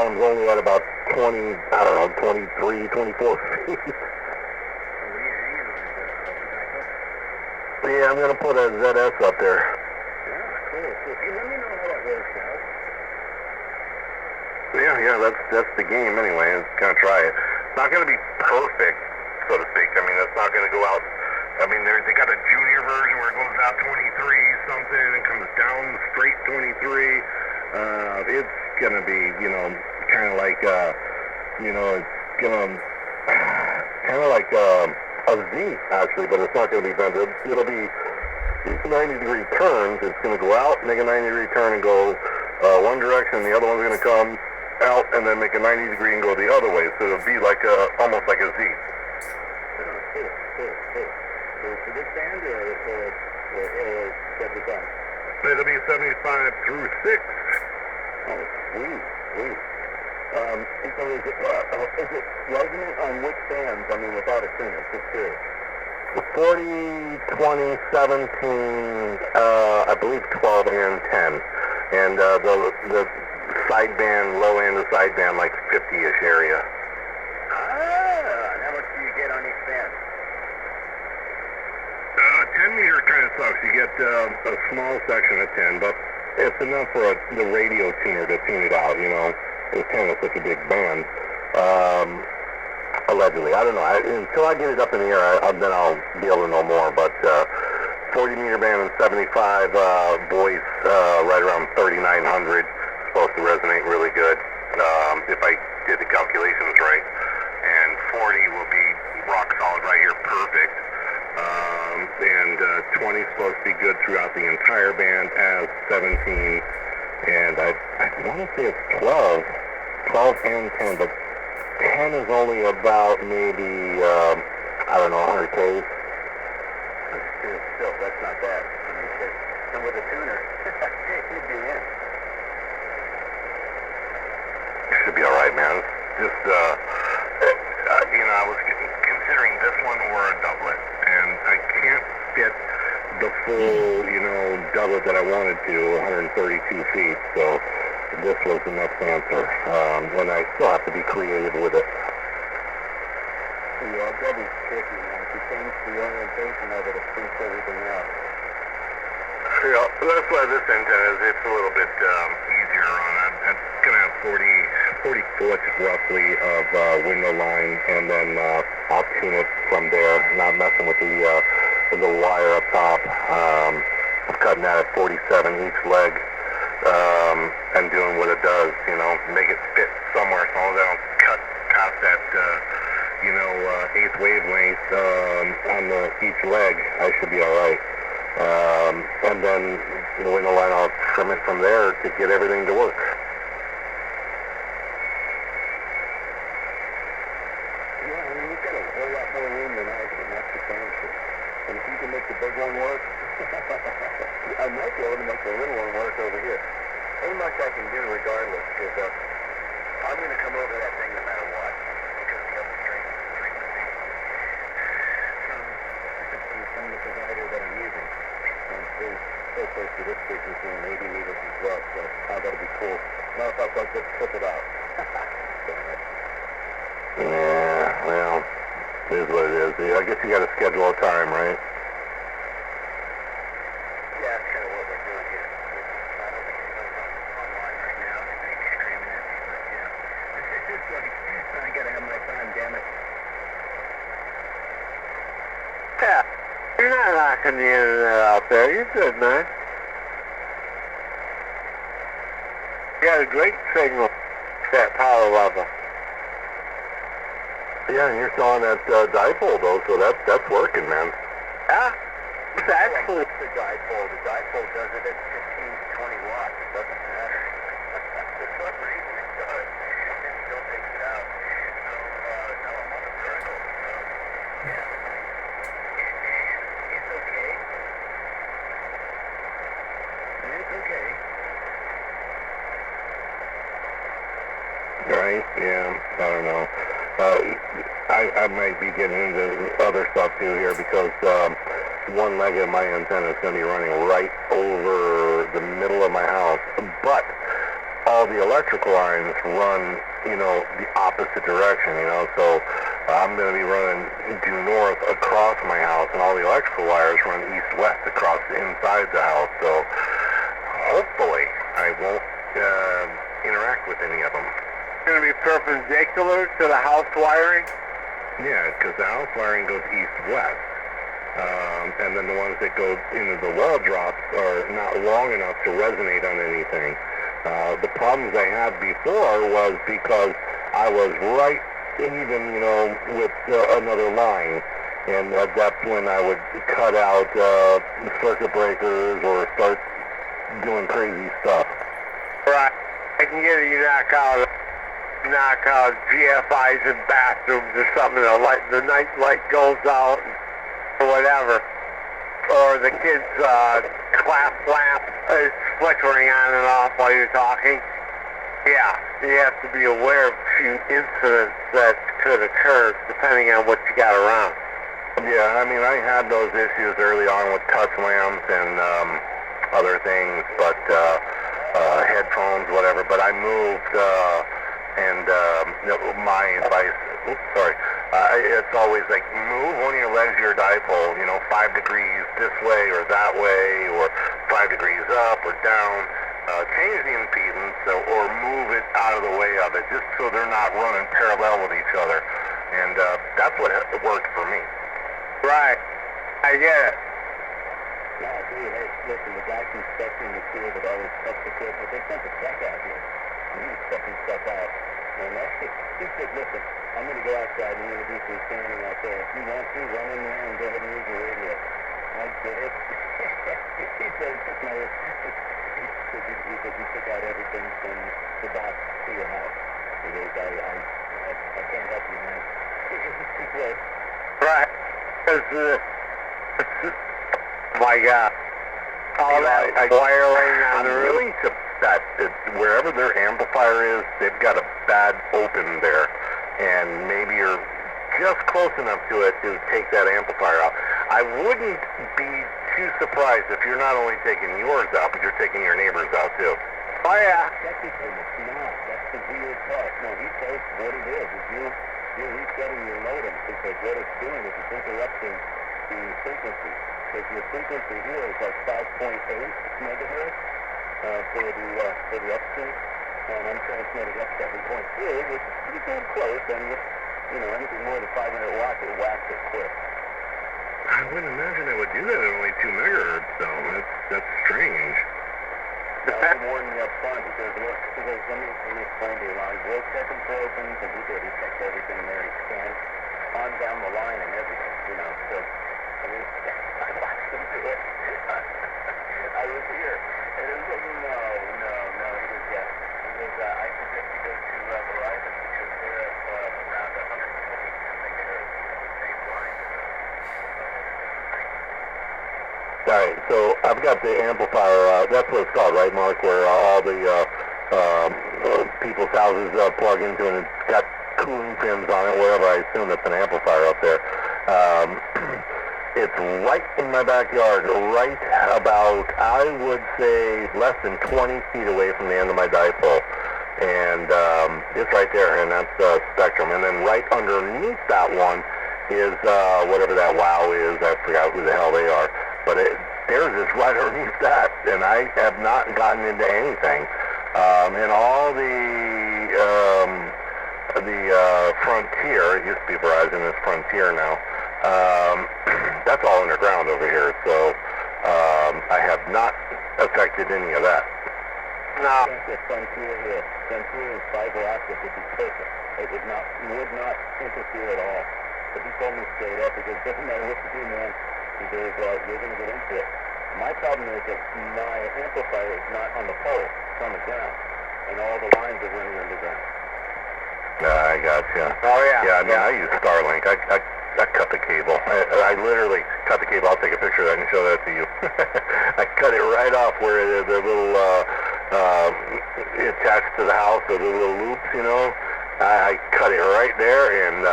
arm's only at about 20, I don't know, 23, 24 feet. Yeah, I'm going to put a ZS up there. Yeah, cool. Hey, let me know how that works out. Yeah, that's the game anyway. It's going to try it. It's not going to be perfect, so to speak. I mean, it's not going to go out. I mean, they got a junior version where it goes out 23 something and comes down straight 23. It's going to be, kind of like, it's going to, kind of like a Z, actually, but it's not going to be bent. It'll be 90-degree turns. It's going to go out, make a 90-degree turn, and go one direction. The other one's going to come out and then make a 90-degree and go the other way. So it'll be like almost like a Z. Cool. For this band or 75? It'll be 75 through 6. Oh, sweet. So is it resonant on which bands? I mean, without a tuner, just curious. 40, 20, 17, I believe 12 and 10. And the sideband, low end of sideband, like 50-ish area. And how much do you get on each band? 10 meter kind of sucks. You get a small section of 10, but it's enough for the radio tuner to tune it out, Because 10 is such a big band. Allegedly. I don't know. Until I get it up in the air, then I'll be able to know more. But 40 meter band and 75 voice right around 3,900. Supposed to resonate really good if I did the calculations right. And 40 will be rock solid right here, perfect. And 20 is supposed to be good throughout the entire band as 17. And I want to say it's 12 and 10, but 10 is only about maybe, I don't know, 100 Ks. Still, that's not bad. I mean, and with a tuner, you'd be in. Should be all right, man. Just, I was considering this one or a doublet, and I can't get the full, doublet that I wanted to, 132 feet, so this was the next answer, and I still have to be creative with it. Yeah, double's tricky, man. If you change the orientation of it, it freaks everything out. Yeah, that's why this antenna it's a little bit easier on. I'm going to have 40 foot roughly of window line, and then I'll tune it from there, not messing with the wire up top. I'm cutting that at 47 each leg, and doing what it does, make it fit somewhere so that I don't cut past that, eighth wavelength on each leg. I should be all right. And then the window line, I'll trim it from there to get everything to work. Yeah, I mean, you've got a whole lot more room than I can. That's the same shit. And if you can make the big one work, I might be able to make the little one work over here. Ain't much I can do regardless, because I'm going to come over that thing no matter what, because the other frequency from the provider that I'm using. Is so close to this frequency and 80 meters as well, so that'll be cool. Matter of fact, I'll just flip it out. Yeah, well, it is what it is. I guess you got to schedule a time, right? Yeah, that's kind of what we're doing here. I don't think anybody's online right now. They may be screaming at me, but it's like, I gotta have my time, damn it. Yeah. You're not knocking the internet out there. You're good, man. You got a great signal, that power level. Yeah, and you're selling that dipole, though, so that's working, man. Yeah? It's actually... The dipole does it at 15 to 20 watts. It doesn't matter. For some reason it does. It still takes it out. So, no, I'm on the vertical. Yeah. It's okay. It's okay. Right? Yeah, I don't know. I might be getting into other stuff too here because one leg of my antenna is going to be running right over the middle of my house, but all the electrical lines run, the opposite direction, so I'm going to be running due north across my house, and all the electrical wires run east-west across inside the house, so hopefully I won't interact with any of them. It's going to be perpendicular to the house wiring? Yeah, because the house wiring goes east-west. And then the ones that go into the wall drops are not long enough to resonate on anything. The problems I had before was because I was right even, with another line. And that's when I would cut out circuit breakers or start doing crazy stuff. Right. I can get you knock out GFIs in bathrooms or something. The night light goes out or whatever. Or the kids' clap lamp is flickering on and off while you're talking. Yeah, you have to be aware of a few incidents that could occur depending on what you got around. Yeah, I mean, I had those issues early on with touch lamps and other things, but headphones, whatever. But I moved, and my advice, it's always like move one of your legs of your dipole, 5 degrees this way or that way, or 5 degrees up or down. Change the impedance or move it out of the way of it, just so they're not running parallel with each other. And that's what worked for me. Right. I get it. Yeah, dude, hey, listen, the guy from Spectrum was here that always checks the equipment. They sent the tech out here. And he was checking stuff out. And he said, listen, I'm going to go outside and introduce you standing out there. If you want to, run in there and go ahead and use your radio. I did it. He said, you took out everything from the box to your house. He goes, I can't help you, man. He said, right. My God. All that wiring on the roof. Willing to bet that wherever their amplifier is, they've got a bad open there. And maybe you're just close enough to it to take that amplifier out. I wouldn't be too surprised if you're not only taking yours out, but you're taking your neighbor's out too. Oh yeah. Technically, it's not. That's the weird part. No, he says what it is you're resetting your modem, because what it's doing is it's interrupting the frequency. Because your frequency here is like 5.8 megahertz for the upstream, and I'm transmitting up 7.2, which is pretty damn close. And with anything more than 500 watts, it whacks it quick. I wouldn't imagine it would do that at only 2 megahertz, though. That's strange. I'm warning you up front because let me explain to you. While his road second opens and he did, he checked everything there, he scanned on down the line and everything, so I mean, I watched him do it. I was here, and it was like, no, he goes, I suggest you go to Verizon because they're at around 120 megahertz, same line. Alright, so I've got the amplifier, that's what it's called, right, Mark, where all the people's houses plug into it, and it's got cooling pins on it, wherever. I assume it's an amplifier up there. It's right in my backyard, right about, I would say, less than 20 feet away from the end of my dipole. And it's right there, and that's Spectrum. And then right underneath that one is whatever that WOW is. I forgot who the hell they are. But theirs is right underneath that, and I have not gotten into anything. And all the Frontier, it used to be Verizon, it's Frontier now, that's all underground over here, so I have not affected any of that. No. Frontier here. Frontier and fiber optic would be perfect. It would not interfere at all. But he told me straight up, because it doesn't matter what you do, man. He goes, you're going to get into it. My problem is that my amplifier is not on the pole, it's on the ground. And all the lines are running underground. I gotcha. Oh yeah. Yeah, I mean, I use Starlink. I cut the cable. I literally cut the cable. I'll take a picture of that and show that to you. I cut it right off where the little attached to the house, or the little loops, I cut it right there and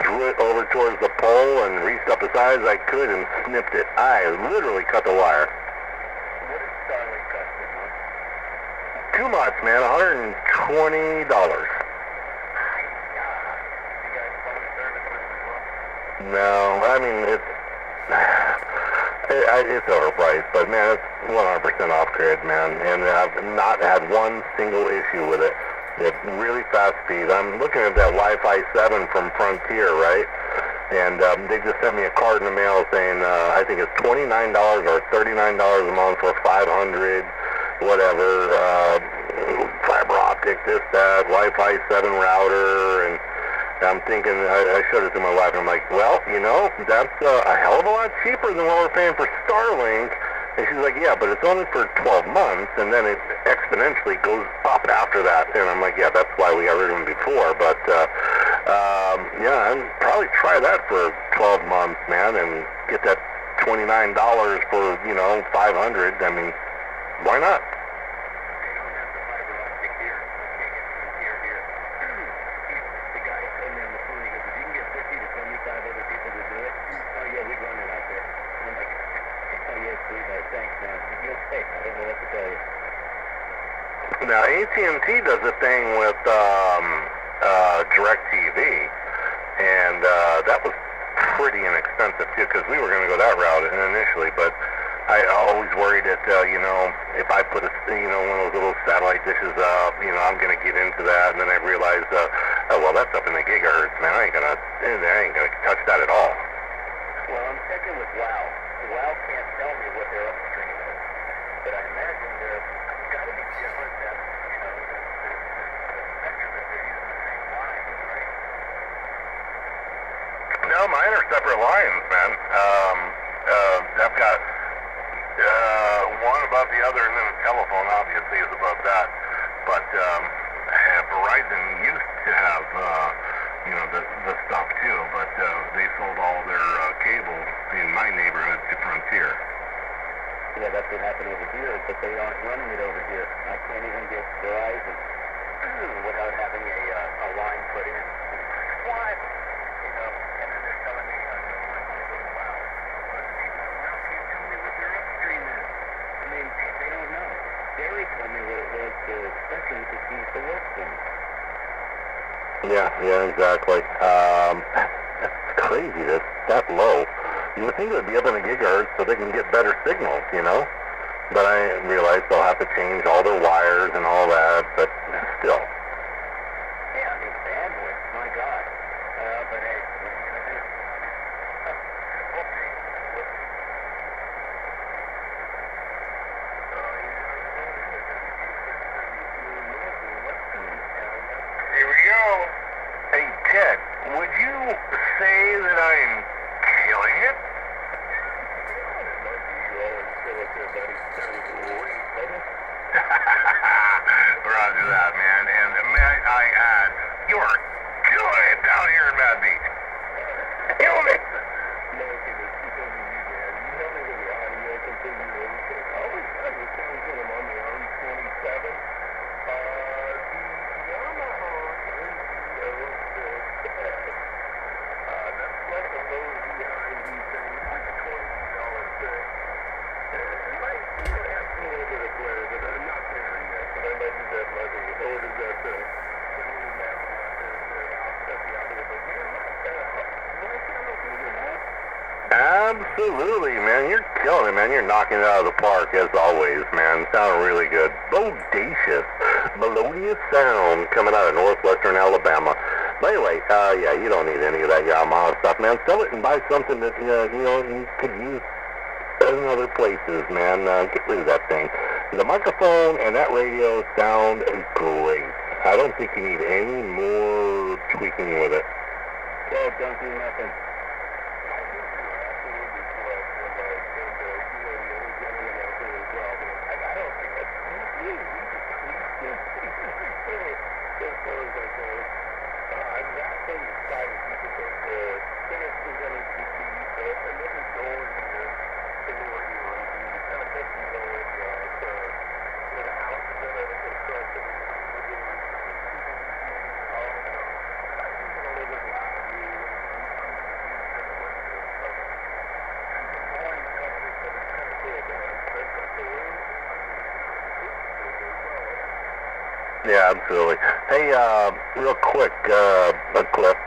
threw it over towards the pole and reached up as high as I could and snipped it. I literally cut the wire. What does Starlink cost you, too much, man. $120. No, I mean, it's overpriced, but man, it's 100% off grid, man, and I've not had one single issue with it. It's really fast speed. I'm looking at that Wi-Fi 7 from Frontier, right? And they just sent me a card in the mail saying, I think it's $29 or $39 a month for 500, whatever, fiber optic, this, that, Wi-Fi 7 router, and I'm thinking, I showed it to my wife, and I'm like, well, you know, that's a hell of a lot cheaper than what we're paying for Starlink. And she's like, yeah, but it's only for 12 months, and then it exponentially goes up after that. And I'm like, yeah, that's why we got rid of them before. But, yeah, I'd probably try that for 12 months, man, and get that $29 for, you know, 500. I mean, why not? Now, AT&T does a thing with DirecTV, and that was pretty inexpensive, too, because we were going to go that route initially, but I always worried that, you know, if I put, one of those little satellite dishes up, you know, I'm going to get into that, and then I realized, oh, well, that's up in the gigahertz, man. I ain't going to touch that at all. Well, I'm checking with WOW. WOW can't tell me what their upstream is, but I imagine there's got to be different than, you know, the spectrum that they're using the same lines, right? No, mine are separate lines, man. I've got one above the other, and then a telephone, obviously, is above that. But Verizon used to have, you know, the stuff too, but they sold all their cable in my neighborhood to Frontier. Yeah, that's what happened over here, but they aren't running it over here. I can't even get Verizon without having a line put in. What? You know, and then they're telling me, you know, I want to go to WOW. But WOW can't tell me what their upstream is. I mean, they don't know. Gary told me what it was to Spectrum to see if it works for me. Yeah, exactly. That's crazy. That's that low. You would think it would be up in the gigahertz so they can get better signals, you know? But I realize they'll have to change all their wires and all that, but still. Yeah, I mean, bandwidth, my God. But hey, what are you going to do? Okay. Here we go. Hey, Ted, would you say that I'm killing it? Roger that, man. And may I add, you are killing it down here in Mad Beach. Killing it. Absolutely, man. You're killing it, man. You're knocking it out of the park, as always, man. Sounding really good. Bodacious, melodious sound coming out of northwestern Alabama. But anyway, yeah, you don't need any of that Yamaha stuff, man. Sell it and buy something that, you know, you could use in other places, man. Get rid of that thing. The microphone and that radio sound great. I don't think you need any more tweaking with it. Well, don't do nothing. Yeah, absolutely. Hey, real quick, Cliff,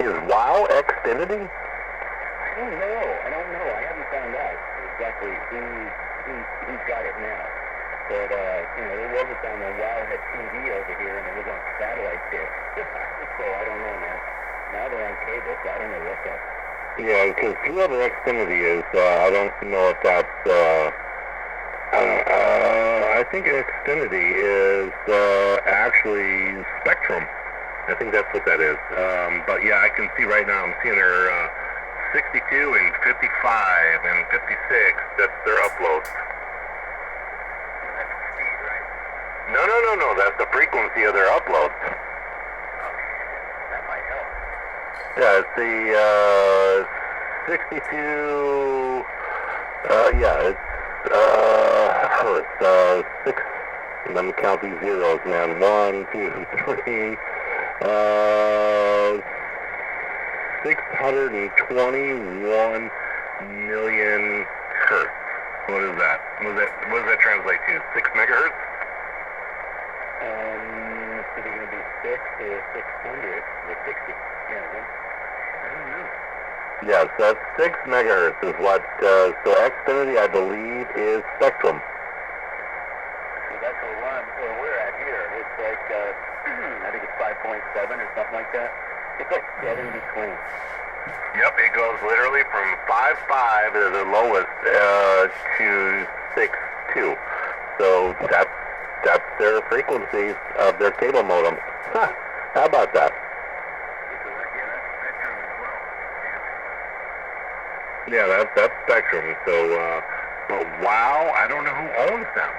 is WOW Xfinity? I don't know. I haven't found out exactly who's got it now. But, there was a time when WOW had TV over here and it was on satellite dish. So I don't know, man. Now they're on cable, so I don't know what's up. Yeah, because whoever Xfinity is, I don't know if that's, I think Xfinity is actually Spectrum. I think that's what that is. But yeah, I can see right now, I'm seeing their 62 and 55 and 56, that's their uploads. That's the speed, right? No, that's the frequency of their uploads. That might help. Yeah, it's the 62, yeah, it's 6, let me count these zeros, man. 1, 2, 3, 621 million hertz. What is that? What does that translate to? 6 megahertz? Is it going to be 6 to 600 or 60? Yeah, I don't know. Yes, that's 6 megahertz is what, so Xfinity, I believe, is Spectrum. So that's where we're at here. It's like, I think it's 5.7 or something like that. It's like 7 between. Yep, it goes literally from 5.5 as the lowest to 6.2. So that's their frequencies of their cable modem. Huh, how about that? Yeah, that's Spectrum. So, but WOW, I don't know who owns them.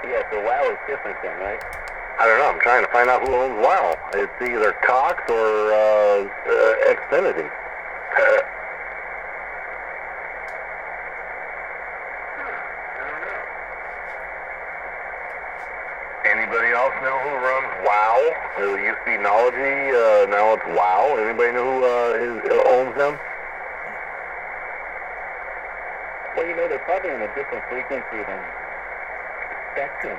Yeah, so WOW is different then, right? I don't know. I'm trying to find out who owns WOW. It's either Cox or Xfinity. Anybody else know who runs WOW? It used to be Knology, now it's WOW. Anybody know who owns them? Well, they're probably on a different frequency than Spectrum.